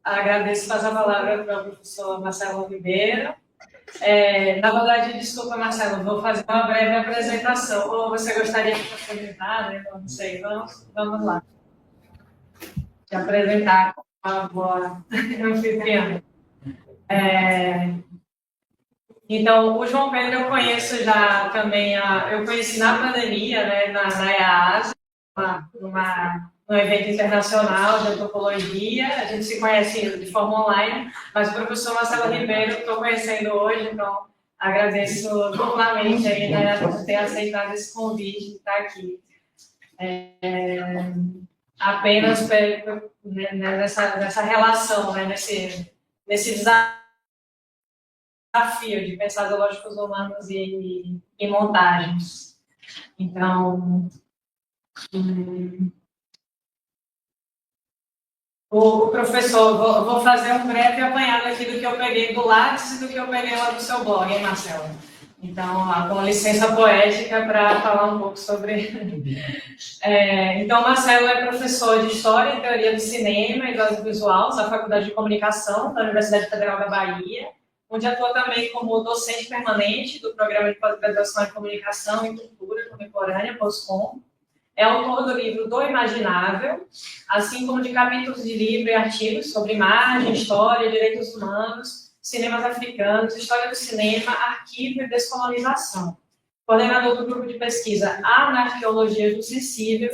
agradeço passar a palavra para o professor Marcelo Ribeiro. Na verdade, desculpa, Marcelo, vou fazer uma breve apresentação. Ou você gostaria de apresentar, né? Não sei, vamos lá. Te apresentar como uma boa anfitriã. Então, o João Pedro eu conheço já também, eu conheci na pandemia, né, na EASA, num evento internacional de antropologia. A gente se conhece de forma online, mas o professor Marcelo Ribeiro estou conhecendo hoje, então agradeço duplamente aí, né, por ter aceitado esse convite de estar aqui. Apenas nessa relação, né, nesse desafio de pensar zoológicos humanos e montagens. Então, o professor, vou fazer um breve apanhado aqui do que eu peguei do Lattes e do que eu peguei lá do seu blog, hein, Marcelo? Então, com licença poética para falar um pouco sobre... Então, Marcelo é professor de História e Teoria do Cinema e do Audiovisual na Faculdade de Comunicação da Universidade Federal da Bahia, onde atua também como docente permanente do Programa de Pós-Graduação em Comunicação e Cultura Contemporânea, POSCOM. É autor do livro Do Imaginável, assim como de capítulos de livro e artigos sobre imagem, história, direitos humanos, cinemas africanos, história do cinema, arquivo e descolonização. Coordenador do grupo de pesquisa Anarqueologia do Sensível,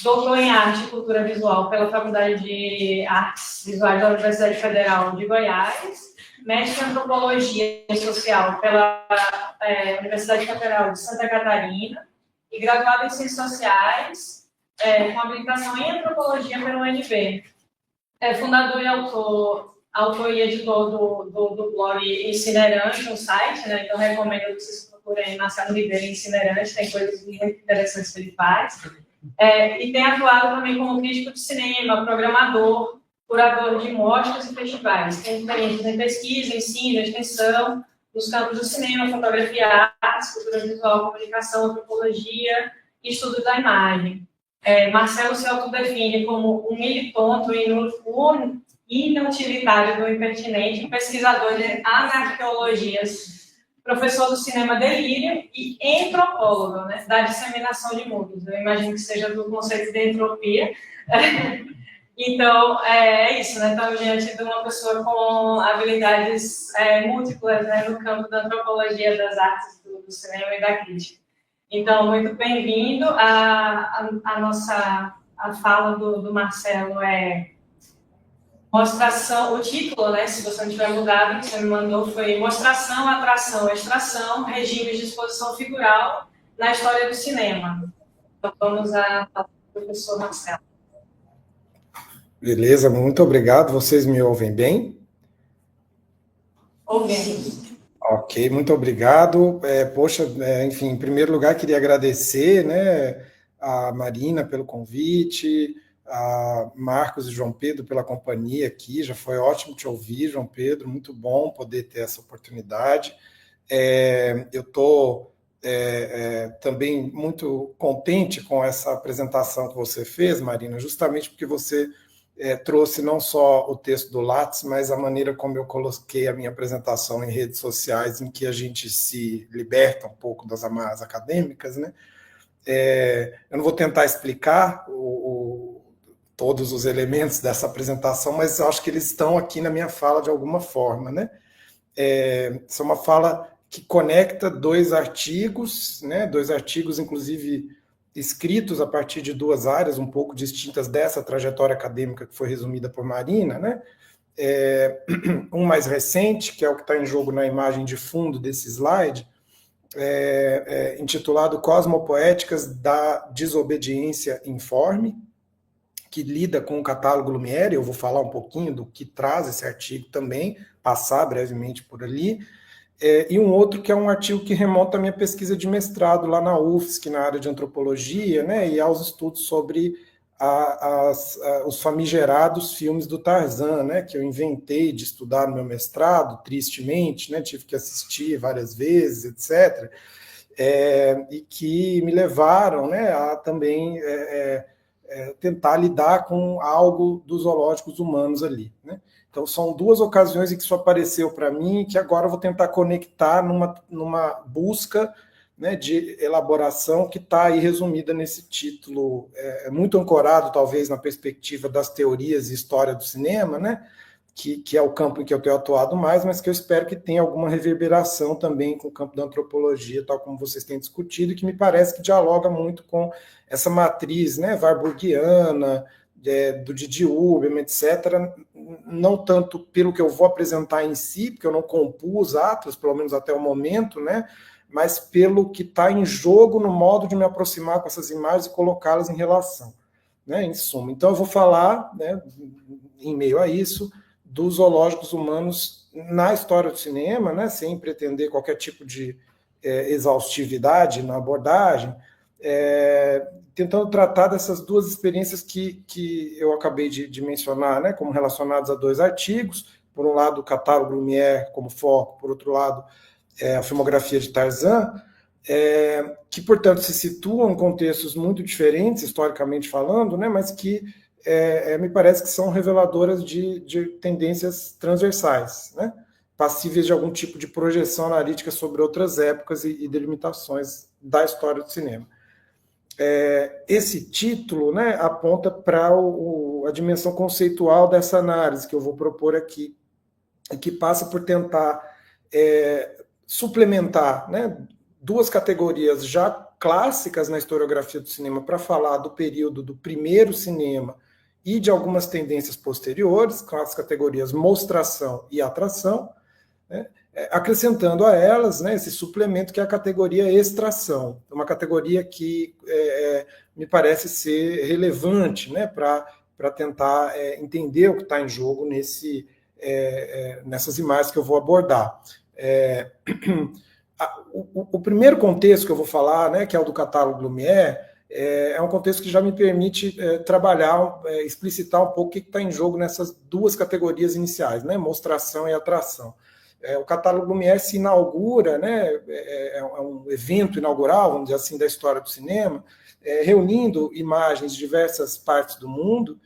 doutor em Arte e Cultura Visual pela Faculdade de Artes Visuais da Universidade Federal de Goiás, mestre em Antropologia Social pela Universidade Federal de Santa Catarina e graduado em Ciências Sociais, com habilitação em Antropologia pela UNB. Fundador e autor e editor do blog Incinerante, um site, né? Então recomendo que vocês procurem Marcelo Ribeiro Incinerante, tem coisas muito interessantes que ele faz. E tem atuado também como crítico de cinema, programador, curador de mostras e festivais. Tem experiências em pesquisa, ensino, extensão, nos campos do cinema, fotografia, artes, cultura visual, comunicação, antropologia e estudo da imagem. Marcelo se autodefine como um militonto e inutilitário do impertinente, pesquisador de anarqueologias, professor do cinema delírio e antropólogo, né, da disseminação de mundos. Eu imagino que seja do conceito de entropia. Então, é isso, né? Estamos diante de uma pessoa com habilidades múltiplas, né, no campo da antropologia, das artes, do cinema e da crítica. Então, muito bem-vindo. A fala do Marcelo mostração, o título, né, se você não tiver mudado, que você me mandou, foi Mostração, Atração, Extração, Regimes de Exposição Figural na História do Cinema. Então, vamos ao professor Marcelo. Beleza, muito obrigado. Vocês me ouvem bem? Ouvimos. Ok, muito obrigado. Enfim, em primeiro lugar, queria agradecer, né, a Marina pelo convite, a Marcos e João Pedro pela companhia aqui. Já foi ótimo te ouvir, João Pedro, muito bom poder ter essa oportunidade. Eu estou também muito contente com essa apresentação que você fez, Marina, justamente porque você trouxe não só o texto do Lattes, mas a maneira como eu coloquei a minha apresentação em redes sociais, em que a gente se liberta um pouco das amarras acadêmicas, né? Eu não vou tentar explicar todos os elementos dessa apresentação, mas eu acho que eles estão aqui na minha fala de alguma forma, né? Essa é uma fala que conecta dois artigos, né? Dois artigos, inclusive, escritos a partir de duas áreas um pouco distintas dessa trajetória acadêmica que foi resumida por Marina, né? Um mais recente, que é o que está em jogo na imagem de fundo desse slide, intitulado Cosmopoéticas da Desobediência Informe, que lida com o catálogo Lumière. Eu vou falar um pouquinho do que traz esse artigo também, passar brevemente por ali. E um outro que é um artigo que remonta à minha pesquisa de mestrado lá na UFSC, na área de antropologia, né, e aos estudos sobre os famigerados filmes do Tarzan, né, que eu inventei de estudar no meu mestrado, tristemente, né, tive que assistir várias vezes, etc., e que me levaram, né, a também tentar lidar com algo dos zoológicos humanos ali, né? Então, são duas ocasiões em que isso apareceu para mim, que agora eu vou tentar conectar numa busca, né, de elaboração que está aí resumida nesse título, muito ancorado, talvez, na perspectiva das teorias e história do cinema, né, que é o campo em que eu tenho atuado mais, mas que eu espero que tenha alguma reverberação também com o campo da antropologia, tal como vocês têm discutido, e que me parece que dialoga muito com essa matriz, né, warburgiana, do Didi Uberman, etc., não tanto pelo que eu vou apresentar em si, porque eu não compus Atlas, pelo menos até o momento, né, mas pelo que está em jogo no modo de me aproximar com essas imagens e colocá-las em relação, né, em suma. Então, eu vou falar, né, em meio a isso, dos zoológicos humanos na história do cinema, né, sem pretender qualquer tipo de exaustividade na abordagem, tentando tratar dessas duas experiências que eu acabei de mencionar, né, como relacionadas a dois artigos, por um lado o catálogo Lumière como foco, por outro lado a filmografia de Tarzan, que, portanto, se situam em contextos muito diferentes, historicamente falando, né, mas que me parece que são reveladoras de tendências transversais, né, passíveis de algum tipo de projeção analítica sobre outras épocas e delimitações da história do cinema. Esse título, né, aponta para a dimensão conceitual dessa análise que eu vou propor aqui, que passa por tentar suplementar, né, duas categorias já clássicas na historiografia do cinema para falar do período do primeiro cinema e de algumas tendências posteriores, com as categorias mostração e atração, né, acrescentando a elas, né, esse suplemento que é a categoria extração, uma categoria que me parece ser relevante, né, para tentar entender o que está em jogo nessas imagens que eu vou abordar. O primeiro contexto que eu vou falar, né, que é o do catálogo Lumière, é um contexto que já me permite trabalhar, explicitar um pouco o que está em jogo nessas duas categorias iniciais, né, mostração e atração. O catálogo Lumière se inaugura, né, é um evento inaugural, vamos dizer assim, da história do cinema, reunindo imagens de diversas partes do mundo,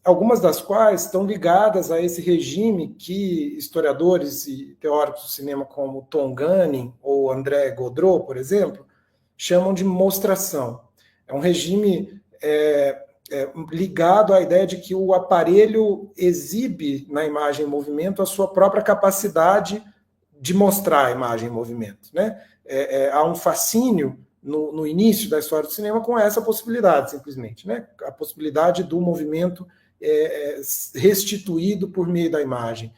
algumas das quais estão ligadas a esse regime que historiadores e teóricos do cinema como Tom Gunning ou André Gaudreau, por exemplo, chamam de mostração. É um regime ligado à ideia de que o aparelho exibe na imagem em movimento a sua própria capacidade de mostrar a imagem em movimento, né? Há um fascínio no início da história do cinema com essa possibilidade, simplesmente, né? A possibilidade do movimento restituído por meio da imagem.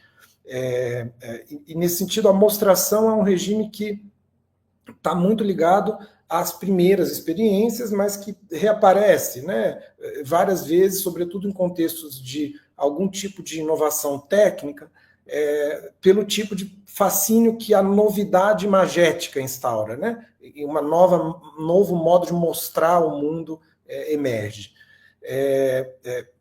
E nesse sentido, a mostração é um regime que está muito ligado às primeiras experiências, mas que reaparece, né, várias vezes, sobretudo em contextos de algum tipo de inovação técnica, pelo tipo de fascínio que a novidade imagética instaura, né, e um novo modo de mostrar o mundo emerge.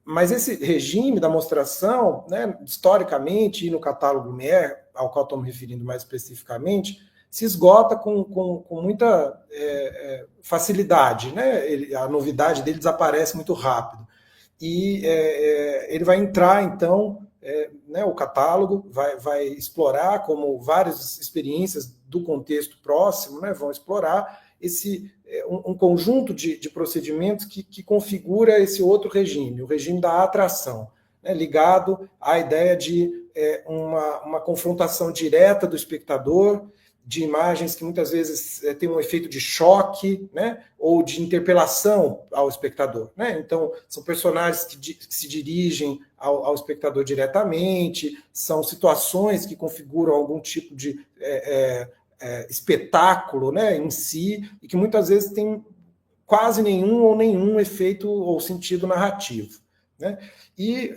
Mas esse regime da mostração, né, historicamente, e no catálogo Lumière, ao qual estou me referindo mais especificamente, se esgota com muita facilidade, né? A novidade dele desaparece muito rápido. E ele vai entrar, então, né, o catálogo vai explorar, como várias experiências do contexto próximo, né, vão explorar um conjunto de procedimentos que configura esse outro regime, o regime da atração, né, ligado à ideia de uma confrontação direta do espectador, de imagens que muitas vezes têm um efeito de choque, né, ou de interpelação ao espectador, né? Então, são personagens que se dirigem ao espectador diretamente, são situações que configuram algum tipo de espetáculo, né, em si, e que muitas vezes tem quase nenhum efeito ou sentido narrativo, né? E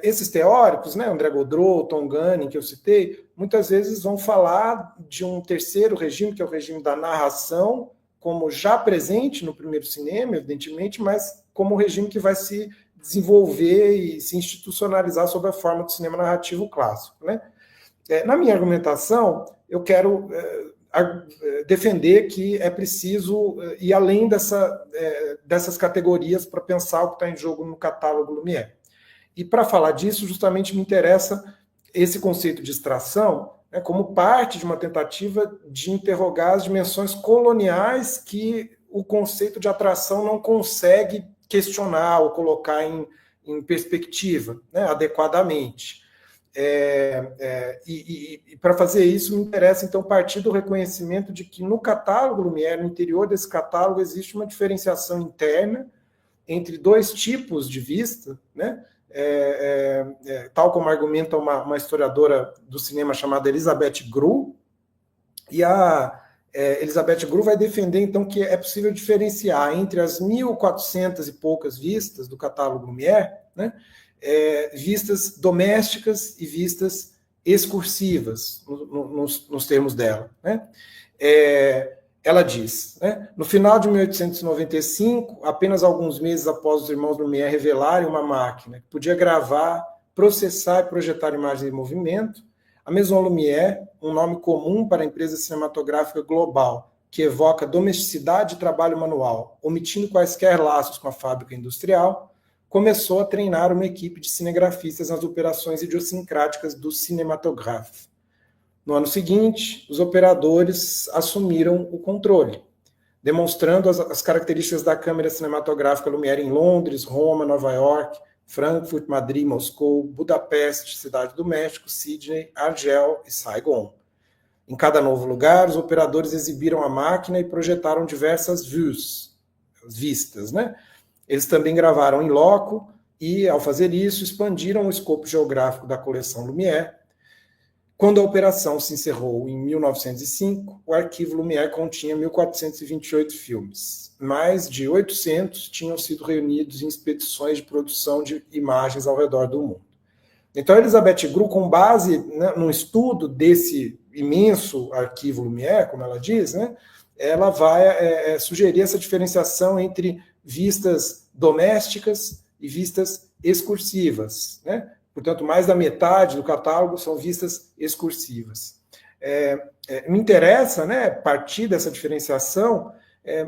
esses teóricos, né, André Gaudreau, Tom Gunning, que eu citei, muitas vezes vão falar de um terceiro regime, que é o regime da narração, como já presente no primeiro cinema, evidentemente, mas como um regime que vai se desenvolver e se institucionalizar sob a forma do cinema narrativo clássico, né? Na minha argumentação, eu quero defender que é preciso ir além dessas categorias para pensar o que está em jogo no catálogo Lumière. E para falar disso, justamente me interessa esse conceito de extração, né, como parte de uma tentativa de interrogar as dimensões coloniais que o conceito de atração não consegue questionar ou colocar em perspectiva, né, adequadamente. E para fazer isso, me interessa, então, partir do reconhecimento de que no catálogo Lumière, no interior desse catálogo, existe uma diferenciação interna entre dois tipos de vista, né? Tal como argumenta uma historiadora do cinema chamada Elisabeth Grue, e a Elisabeth Grue vai defender, então, que é possível diferenciar entre as 1.400 e poucas vistas do catálogo Lumière, né? Vistas domésticas e vistas excursivas, nos termos dela, né? Ela diz, né, no final de 1895, apenas alguns meses após os irmãos Lumière revelarem uma máquina que podia gravar, processar e projetar imagens em movimento, a Maison Lumière, um nome comum para a empresa cinematográfica global, que evoca domesticidade e trabalho manual, omitindo quaisquer laços com a fábrica industrial, começou a treinar uma equipe de cinegrafistas nas operações idiosincráticas do cinematográfico. No ano seguinte, os operadores assumiram o controle, demonstrando as características da câmera cinematográfica Lumière em Londres, Roma, Nova York, Frankfurt, Madrid, Moscou, Budapeste, Cidade do México, Sydney, Argel e Saigon. Em cada novo lugar, os operadores exibiram a máquina e projetaram diversas vues, vistas, né? Eles também gravaram em loco e, ao fazer isso, expandiram o escopo geográfico da coleção Lumière. Quando a operação se encerrou em 1905, o arquivo Lumière continha 1.428 filmes. Mais de 800 tinham sido reunidos em expedições de produção de imagens ao redor do mundo. Então, Elisabeth Grue, com base, né, no estudo desse imenso arquivo Lumière, como ela diz, né, ela vai sugerir essa diferenciação entre vistas domésticas e vistas excursivas, né? Portanto, mais da metade do catálogo são vistas excursivas. Me interessa, né, partir dessa diferenciação,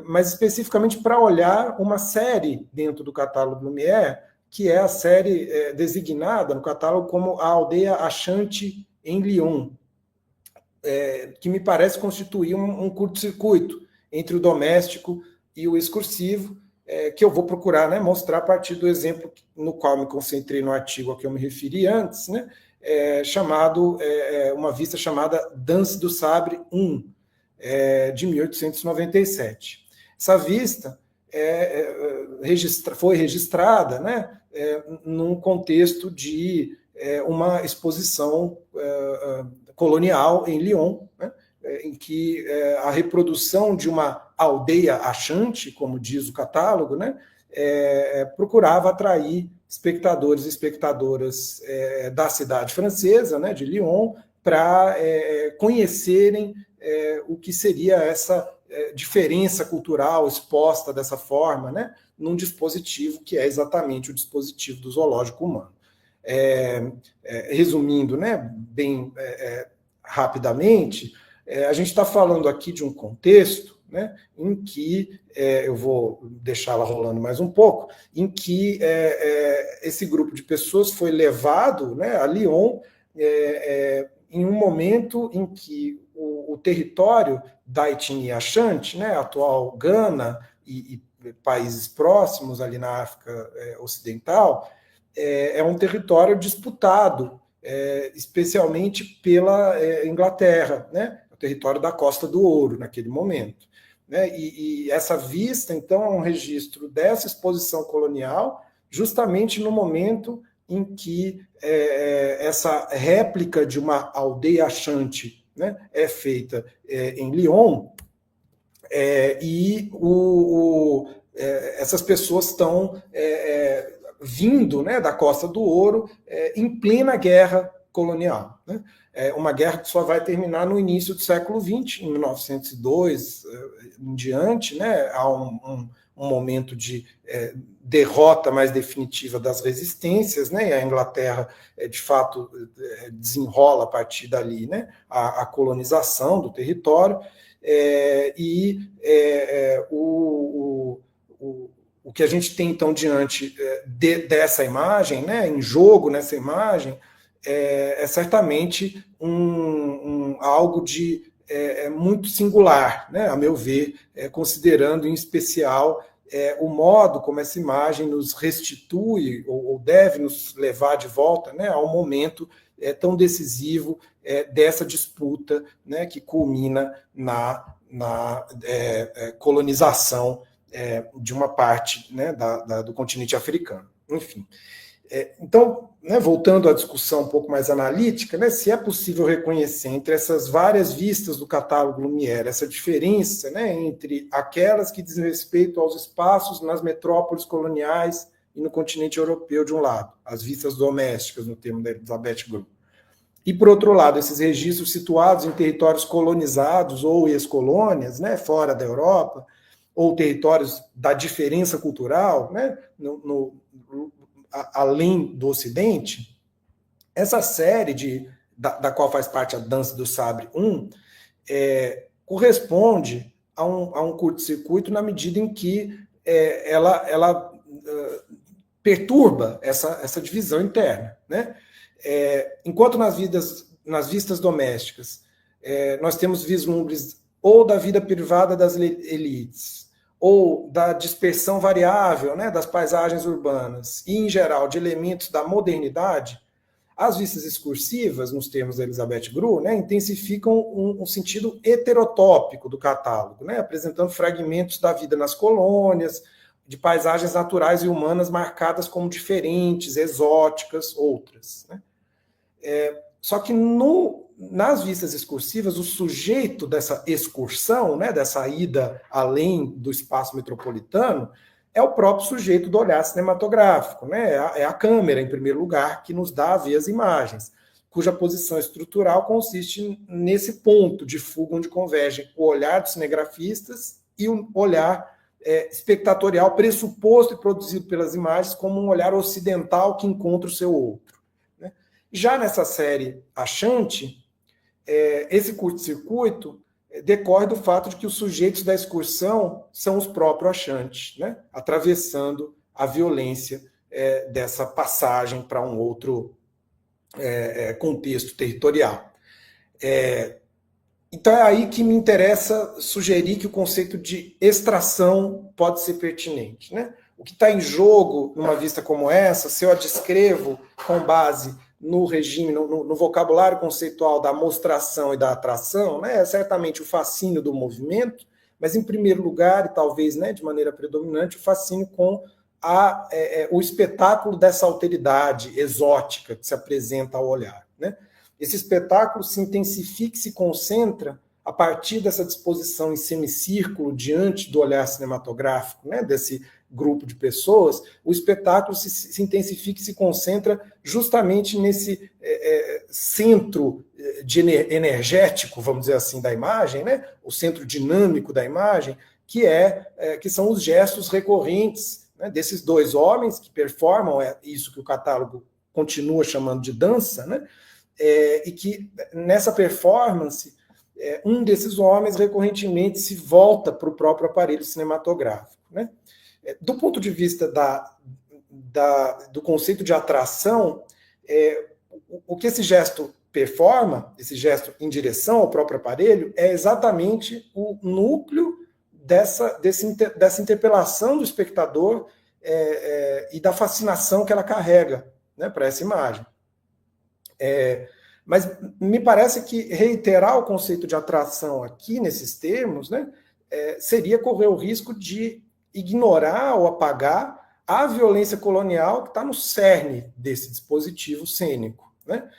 mas especificamente para olhar uma série dentro do catálogo Lumière, que é a série designada no catálogo como A Aldeia Achante em Lyon, que me parece constituir um curto-circuito entre o doméstico e o excursivo, que eu vou procurar, né, mostrar a partir do exemplo no qual me concentrei no artigo a que eu me referi antes, né, uma vista chamada Danse do Sabre 1, de 1897. Essa vista foi registrada, né, num contexto de uma exposição colonial em Lyon, né, em que a reprodução de uma aldeia achante, como diz o catálogo, né, procurava atrair espectadores e espectadoras da cidade francesa, né, de Lyon, para conhecerem o que seria essa diferença cultural exposta dessa forma, né, num dispositivo que é exatamente o dispositivo do zoológico humano. Resumindo, né, bem rapidamente, a gente está falando aqui de um contexto, né, em que, eu vou deixá-la rolando mais um pouco, em que esse grupo de pessoas foi levado, né, a Lyon em um momento em que o território da etnia Achante, né, atual Gana e países próximos ali na África Ocidental, é um território disputado, especialmente pela Inglaterra, né, o território da Costa do Ouro naquele momento. Né, e essa vista, então, é um registro dessa exposição colonial, justamente no momento em que essa réplica de uma aldeia achante, né, é feita em Lyon, e essas pessoas estão vindo, né, da Costa do Ouro em plena guerra colonial, né? Uma guerra que só vai terminar no início do século XX, em 1902 em diante, né? Há um momento de derrota mais definitiva das resistências, né? E a Inglaterra, de fato, desenrola a partir dali, né? A colonização do território, o que a gente tem, então, diante dessa imagem, né? Em jogo nessa imagem, é certamente algo de muito singular, né, a meu ver, considerando em especial o modo como essa imagem nos restitui ou deve nos levar de volta, né, ao momento tão decisivo dessa disputa, né, que culmina na colonização de uma parte, né, do continente africano. Enfim. Então, né, voltando à discussão um pouco mais analítica, né, se é possível reconhecer entre essas várias vistas do catálogo Lumière essa diferença, né, entre aquelas que dizem respeito aos espaços nas metrópoles coloniais e no continente europeu, de um lado, as vistas domésticas, no termo da Elizabeth Grue, e, por outro lado, esses registros situados em territórios colonizados ou ex-colônias, né, fora da Europa, ou territórios da diferença cultural, né, além do Ocidente, essa série da qual faz parte a Dança do Sabre 1, corresponde a um curto-circuito na medida em que ela perturba essa divisão interna, né? Enquanto nas vistas domésticas nós temos vislumbres ou da vida privada das elites, ou da dispersão variável, né, das paisagens urbanas, e, em geral, de elementos da modernidade, as vistas excursivas, nos termos da Elizabeth Grue, né, intensificam um sentido heterotópico do catálogo, né, apresentando fragmentos da vida nas colônias, de paisagens naturais e humanas marcadas como diferentes, exóticas, outras. Né. Só que nas vistas excursivas, o sujeito dessa excursão, né, dessa ida além do espaço metropolitano, é o próprio sujeito do olhar cinematográfico, né? É a câmera, em primeiro lugar, que nos dá a ver as imagens, cuja posição estrutural consiste nesse ponto de fuga onde convergem o olhar dos cinegrafistas e o olhar espectatorial pressuposto e produzido pelas imagens como um olhar ocidental que encontra o seu outro. Né? Já nessa série achante, esse curto-circuito decorre do fato de que os sujeitos da excursão são os próprios achantes, né? Atravessando a violência dessa passagem para um outro contexto territorial. Então é aí que me interessa sugerir que o conceito de extração pode ser pertinente, né? O que está em jogo numa vista como essa, se eu a descrevo com base no regime, no vocabulário conceitual da mostração e da atração, né, é certamente o fascínio do movimento, mas, em primeiro lugar, e talvez, né, de maneira predominante, o fascínio com o espetáculo dessa alteridade exótica que se apresenta ao olhar. Né? Esse espetáculo se intensifica e se concentra a partir dessa disposição em semicírculo diante do olhar cinematográfico, né, desse grupo de pessoas, o espetáculo se intensifica e se concentra justamente nesse centro energético, vamos dizer assim, da imagem, né? O centro dinâmico da imagem, que são os gestos recorrentes, né, desses dois homens que performam isso que o catálogo continua chamando de dança, né? E que nessa performance um desses homens recorrentemente se volta para o próprio aparelho cinematográfico, né? Do ponto de vista do conceito de atração, o que esse gesto performa, esse gesto em direção ao próprio aparelho, é exatamente o núcleo dessa interpelação do espectador e da fascinação que ela carrega, né, para essa imagem. Mas me parece que reiterar o conceito de atração aqui, nesses termos, né, seria correr o risco de ignorar ou apagar a violência colonial que está no cerne desse dispositivo cênico, né?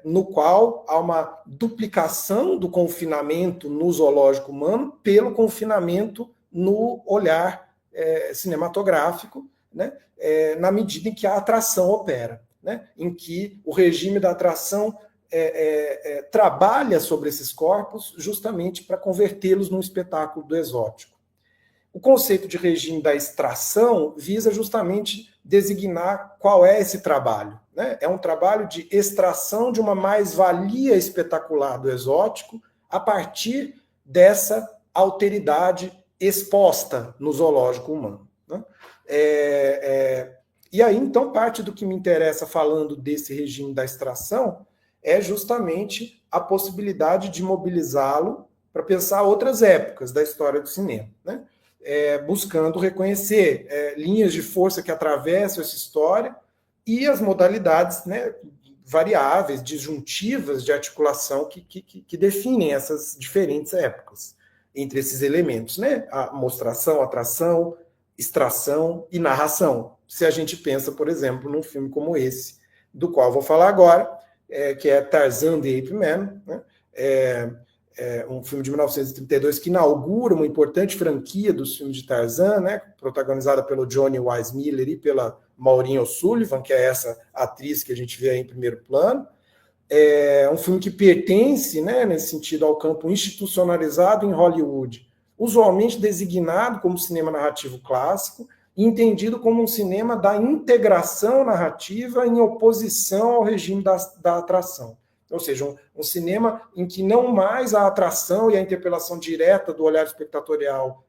No qual há uma duplicação do confinamento no zoológico humano pelo confinamento no olhar cinematográfico, né? Na medida em que a atração opera, né? Em que o regime da atração trabalha sobre esses corpos justamente para convertê-los num espetáculo do exótico. O conceito de regime da extração visa justamente designar qual é esse trabalho, né? É um trabalho de extração de uma mais-valia espetacular do exótico a partir dessa alteridade exposta no zoológico humano, né? E aí, então, parte do que me interessa falando desse regime da extração é justamente a possibilidade de mobilizá-lo para pensar outras épocas da história do cinema, né? Buscando reconhecer linhas de força que atravessam essa história e as modalidades, né, variáveis, disjuntivas de articulação que definem essas diferentes épocas entre esses elementos, né? A mostração, atração, extração e narração. Se a gente pensa, por exemplo, num filme como esse, do qual vou falar agora, que é Tarzan the Ape Man, né? Um filme de 1932 que inaugura uma importante franquia dos filmes de Tarzan, né? Protagonizada pelo Johnny Wise Miller e pela Maureen O'Sullivan, que é essa atriz que a gente vê aí em primeiro plano. É um filme que pertence, né, nesse sentido, ao campo institucionalizado em Hollywood, usualmente designado como cinema narrativo clássico, e entendido como um cinema da integração narrativa em oposição ao regime da atração. Ou seja, um cinema em que não mais a atração e a interpelação direta do olhar espectatorial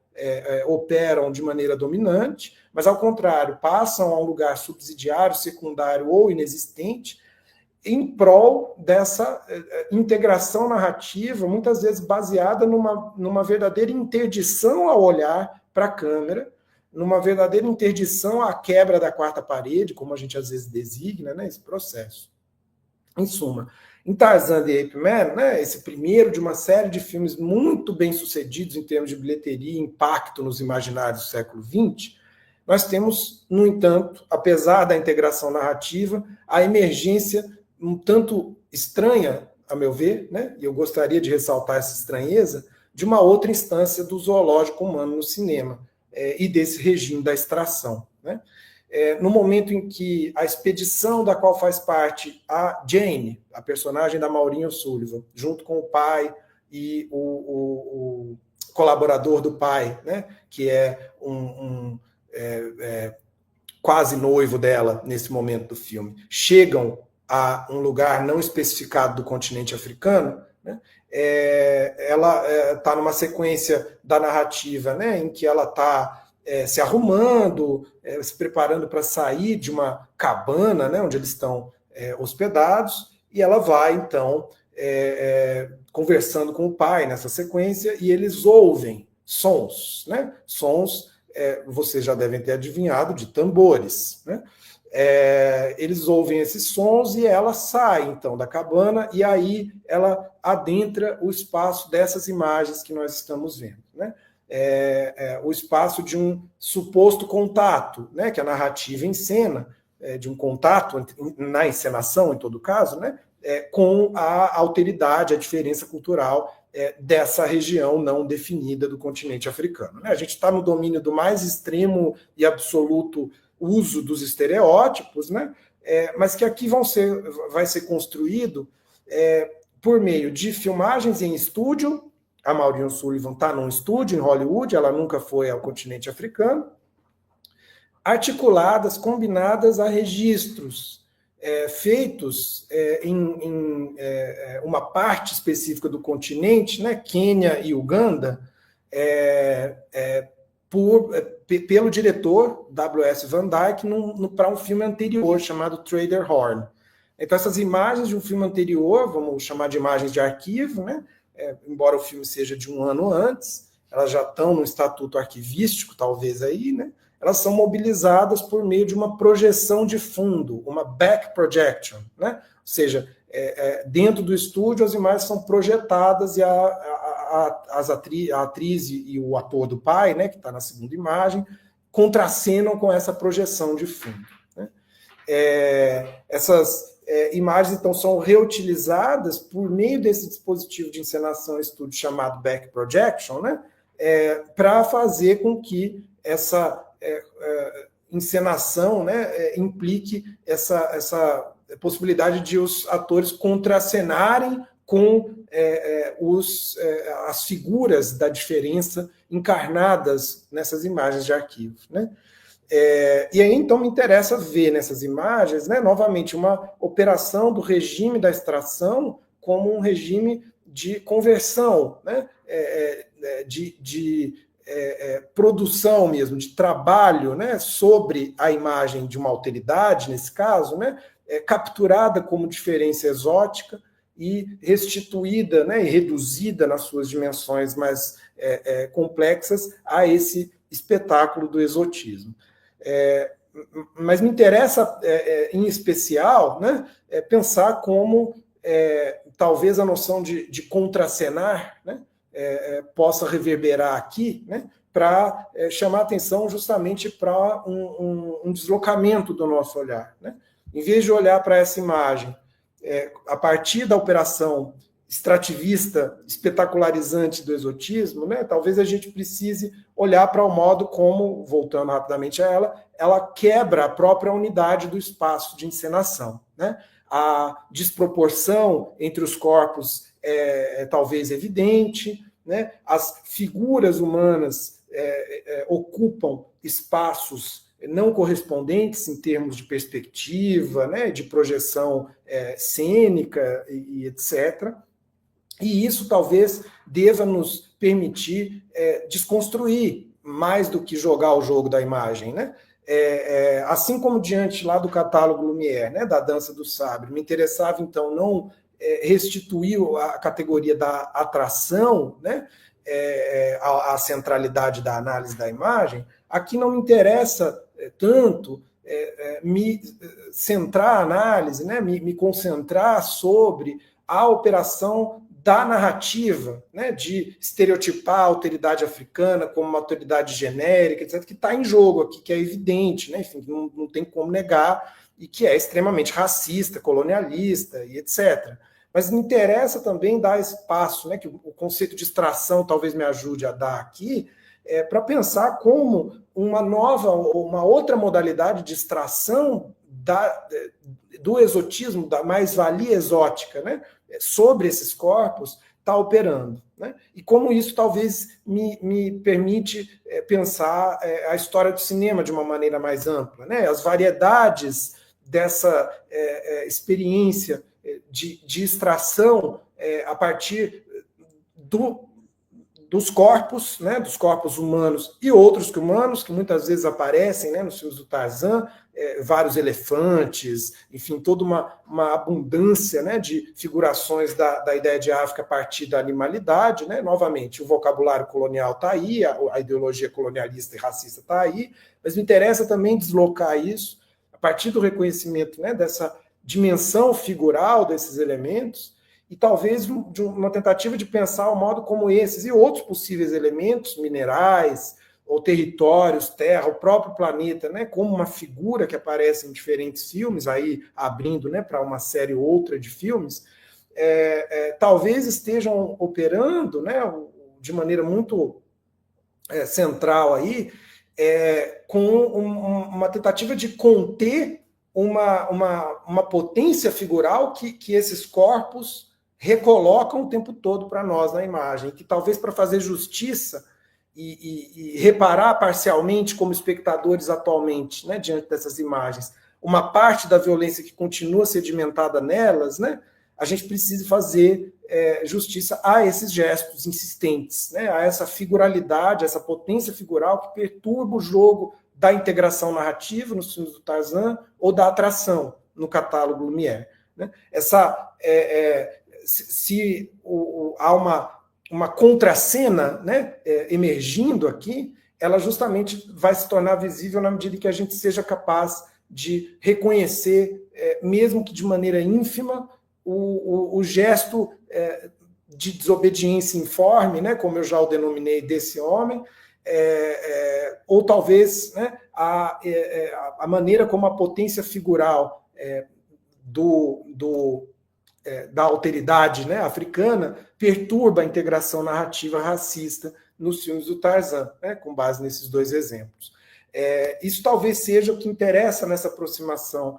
operam de maneira dominante, mas, ao contrário, passam a um lugar subsidiário, secundário ou inexistente, em prol dessa integração narrativa, muitas vezes baseada numa verdadeira interdição ao olhar para a câmera, numa verdadeira interdição à quebra da quarta parede, como a gente às vezes designa, né, esse processo. Em suma, em Tarzan the Ape Man, né, esse primeiro de uma série de filmes muito bem sucedidos em termos de bilheteria e impacto nos imaginários do século XX, nós temos, no entanto, apesar da integração narrativa, a emergência um tanto estranha, a meu ver, né, e eu gostaria de ressaltar essa estranheza, de uma outra instância do zoológico humano no cinema, e desse regime da extração, né? No momento em que a expedição da qual faz parte a Jane, a personagem da Maureen O'Sullivan, junto com o pai e o colaborador do pai, né, que é quase noivo dela nesse momento do filme, chegam a um lugar não especificado do continente africano, né, ela está numa sequência da narrativa, né, em que ela está se arrumando, se preparando para sair de uma cabana, né, onde eles estão hospedados, e ela vai, então, conversando com o pai nessa sequência, e eles ouvem sons, né, sons, vocês já devem ter adivinhado, de tambores, né? Eles ouvem esses sons e ela sai, então, da cabana, e aí ela adentra o espaço dessas imagens que nós estamos vendo, né? O espaço de um suposto contato, né, que a narrativa encena, de um contato na encenação, em todo caso, né, com a alteridade, a diferença cultural dessa região não definida do continente africano, né? A gente está no domínio do mais extremo e absoluto uso dos estereótipos, né? Mas que aqui vai ser construído por meio de filmagens em estúdio. A Maureen O'Sullivan está num estúdio em Hollywood, ela nunca foi ao continente africano, articuladas, combinadas a registros feitos em uma parte específica do continente, né, Quênia e Uganda, pelo diretor W.S. Van Dyke para um filme anterior chamado Trader Horn. Então, essas imagens de um filme anterior, vamos chamar de imagens de arquivo, né? Embora o filme seja de um ano antes, elas já estão no estatuto arquivístico, talvez aí, né? Elas são mobilizadas por meio de uma projeção de fundo, uma back projection, né? Ou seja, dentro do estúdio as imagens são projetadas e a atriz e o ator do pai, né, que está na segunda imagem, contracenam com essa projeção de fundo, né? Essas imagens, então, são reutilizadas por meio desse dispositivo de encenação estúdio chamado back projection, né, para fazer com que essa encenação, né, implique essa possibilidade de os atores contracenarem com as figuras da diferença encarnadas nessas imagens de arquivo, né? E aí, então, me interessa ver nessas imagens, né, novamente, uma operação do regime da extração como um regime de conversão, né, de produção mesmo, de trabalho, né, sobre a imagem de uma alteridade, nesse caso, né, capturada como diferença exótica e restituída, né, e reduzida nas suas dimensões mais complexas a esse espetáculo do exotismo. Mas me interessa, em especial, né, pensar como talvez a noção de contracenar, né, possa reverberar aqui, né, para chamar atenção justamente para um deslocamento do nosso olhar, né? Em vez de olhar para essa imagem a partir da operação extrativista, espetacularizante do exotismo, né, talvez a gente precise olhar para o modo como, voltando rapidamente a ela quebra a própria unidade do espaço de encenação, né? A desproporção entre os corpos é talvez evidente, né? As figuras humanas ocupam espaços não correspondentes em termos de perspectiva, né, de projeção cênica e etc. E isso talvez deva nos permitir desconstruir mais do que jogar o jogo da imagem, né? Assim como diante lá do catálogo Lumière, né, da Dança do Sabre, me interessava então não restituir a categoria da atração, né, a centralidade da análise da imagem. Aqui não me interessa tanto me centrar a análise, né, me concentrar sobre a operação da narrativa, né, de estereotipar a autoridade africana como uma autoridade genérica, etc., que está em jogo aqui, que é evidente, né, enfim, não tem como negar, e que é extremamente racista, colonialista e etc. Mas me interessa também dar espaço, né, que o conceito de extração talvez me ajude a dar aqui, para pensar como uma outra modalidade de extração do exotismo, da mais-valia exótica, né, sobre esses corpos, está operando, né? E como isso talvez me permite pensar a história do cinema de uma maneira mais ampla, né? As variedades dessa experiência de extração a partir dos corpos, né, dos corpos humanos e outros que humanos, que muitas vezes aparecem, né, nos filmes do Tarzan, vários elefantes, enfim, toda uma abundância, né, de figurações da ideia de África a partir da animalidade, né? Novamente, o vocabulário colonial está aí, a ideologia colonialista e racista está aí, mas me interessa também deslocar isso a partir do reconhecimento, né, dessa dimensão figural desses elementos, e talvez de uma tentativa de pensar o modo como esses e outros possíveis elementos, minerais, ou territórios, terra, o próprio planeta, né, como uma figura que aparece em diferentes filmes, aí abrindo, né, para uma série outra de filmes, talvez estejam operando, né, de maneira muito central aí, com uma tentativa de conter uma potência figural que esses corpos recolocam o tempo todo para nós na imagem, que talvez para fazer justiça e reparar parcialmente como espectadores atualmente, né, diante dessas imagens, uma parte da violência que continua sedimentada nelas, né, a gente precisa fazer justiça a esses gestos insistentes, né, a essa figuralidade, essa potência figural que perturba o jogo da integração narrativa nos filmes do Tarzan ou da atração no catálogo Lumière, né? Se há uma contracena, né, emergindo aqui, ela justamente vai se tornar visível na medida que a gente seja capaz de reconhecer, mesmo que de maneira ínfima, o gesto de desobediência informe, né, como eu já o denominei, desse homem, ou talvez, né, a maneira como a potência figural da alteridade, né, africana perturba a integração narrativa racista nos filmes do Tarzan, né, com base nesses dois exemplos. Isso talvez seja o que interessa nessa aproximação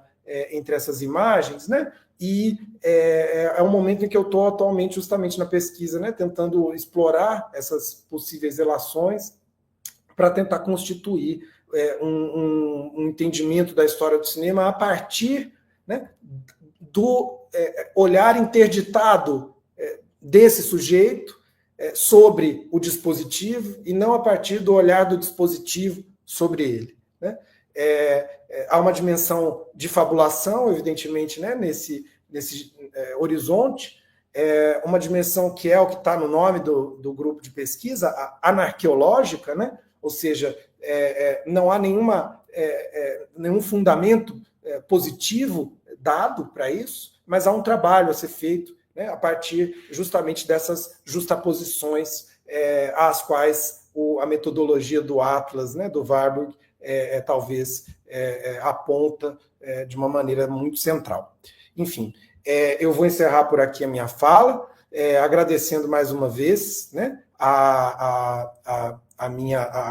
entre essas imagens, né? E é um momento em que eu estou atualmente justamente na pesquisa, né? Tentando explorar essas possíveis relações para tentar constituir um entendimento da história do cinema a partir, né, do olhar interditado desse sujeito sobre o dispositivo e não a partir do olhar do dispositivo sobre ele. Né? Há uma dimensão de fabulação, evidentemente, né, nesse horizonte, uma dimensão que é o que está no nome do grupo de pesquisa, a anarqueológica, né? Ou seja, não há nenhum fundamento positivo dado para isso, mas há um trabalho a ser feito, né, a partir justamente dessas justaposições às quais a metodologia do Atlas, né, do Warburg, talvez aponta de uma maneira muito central. Enfim, eu vou encerrar por aqui a minha fala, agradecendo mais uma vez, né,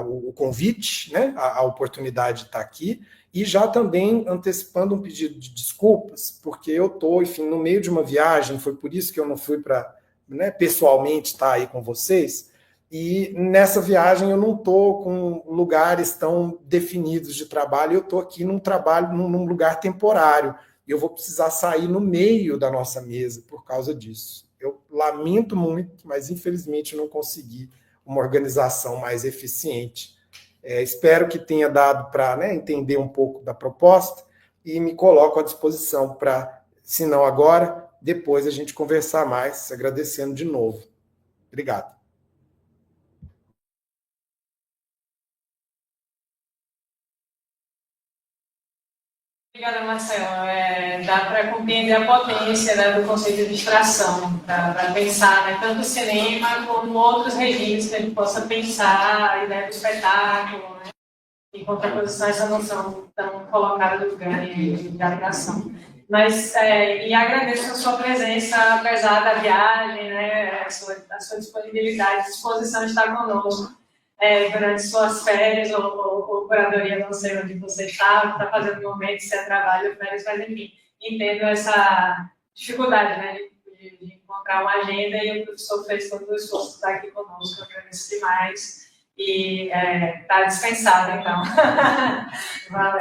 o convite, né, a oportunidade de estar aqui, e já também antecipando um pedido de desculpas, porque eu estou, enfim, no meio de uma viagem, foi por isso que eu não fui para, né, pessoalmente estar aí com vocês, e nessa viagem eu não estou com lugares tão definidos de trabalho, eu estou aqui num lugar temporário, e eu vou precisar sair no meio da nossa mesa por causa disso. Eu lamento muito, mas infelizmente não consegui uma organização mais eficiente. Espero que tenha dado para, né, entender um pouco da proposta e me coloco à disposição para, se não agora, depois a gente conversar mais, agradecendo de novo. Obrigado. Obrigada, Marcelo. Dá para compreender a potência, né, do conceito de abstração, para pensar, né, tanto o cinema como outros regimes que a gente possa pensar, a ideia do espetáculo, né, em contraposição a essa noção tão colocada do grande de agregação. Mas, e agradeço a sua presença, apesar da viagem, né, a sua disponibilidade, disposição de estar conosco. Durante suas férias ou curadoria, não sei onde você está fazendo no momento, se é trabalho ou férias, mas enfim, entendo essa dificuldade, né, de encontrar uma agenda, e o professor fez todo o esforço de estar aqui conosco, eu agradeço demais, e está dispensado, então. Valeu.